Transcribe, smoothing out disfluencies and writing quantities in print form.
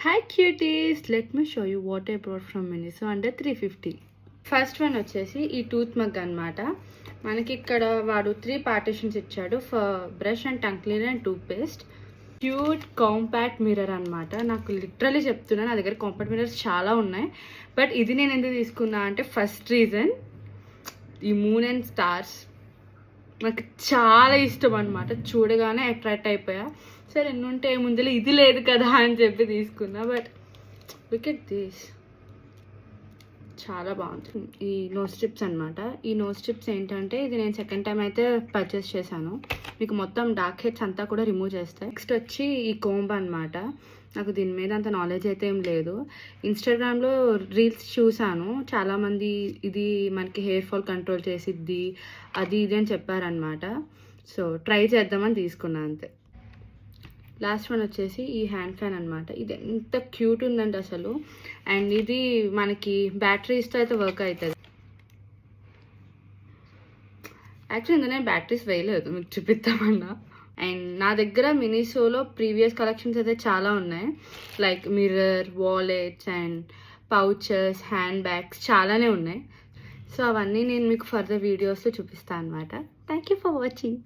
Hi cuties, let me show you what I brought from Miniso under 350. First one వచ్చేసి ఈ tooth mug అనమాట. మనకి ఇక్కడ వాడు 3 పార్టిషన్స్ ఇచ్చాడు for brush and tongue cleaner and toothpaste. Cute compact mirror అనమాట. నాకు literally చెప్తున్నా, నా దగ్గర కాంపాక్ట్ మిర్రర్స్ చాలా ఉన్నాయి, బట్ ఇది నేను ఎందుకు తీసుకున్నా అంటే ఫస్ట్ రీజన్ ఈ మూన్ అండ్ స్టార్స్ నాకు చాలా ఇష్టం అనమాట. చూడగానే అట్రాక్ట్ అయిపోయా. సరే ఎన్నుంటే ముందులో ఇది లేదు కదా అని చెప్పి తీసుకున్నా. బట్ లుక్ ఎట్ దిస్, చాలా బాగుంది. ఈ నోస్ స్ట్రిప్స్ అనమాట. ఈ నోస్ స్ట్రిప్స్ ఏంటంటే ఇది నేను సెకండ్ టైం అయితే పర్చేస్ చేశాను. మీకు మొత్తం డార్క్ హెడ్స్ అంతా కూడా రిమూవ్ చేస్తాయి. నెక్స్ట్ వచ్చి ఈ కోంబ్ అనమాట. నాకు దీని మీద అంత నాలెడ్జ్ అయితే ఏం లేదు. ఇన్స్టాగ్రామ్లో రీల్స్ చూసాను, చాలామంది ఇది మనకి హెయిర్ ఫాల్ కంట్రోల్ చేసిద్ది అది ఇది అని చెప్పారనమాట. సో ట్రై చేద్దామని తీసుకున్నాను అంతే. లాస్ట్ వన్ వచ్చేసి ఈ హ్యాండ్ ఫ్యాన్ అనమాట. ఇది ఎంత క్యూట్ ఉందంటే అసలు. అండ్ ఇది మనకి బ్యాటరీస్తో అయితే వర్క్ అవుతుంది. యాక్చువల్లీ ఇందులో నేను బ్యాటరీస్ వేయలేదు, మీకు చూపిస్తామన్నా. అండ్ నా దగ్గర మినిసోలో ప్రీవియస్ కలెక్షన్స్ అయితే చాలా ఉన్నాయి, like mirror, wallets and pouches, hand bags చాలానే ఉన్నాయి. సో అవన్నీ నేను మీకు ఫర్దర్ వీడియోస్లో చూపిస్తాను అనమాట. Thank you for watching.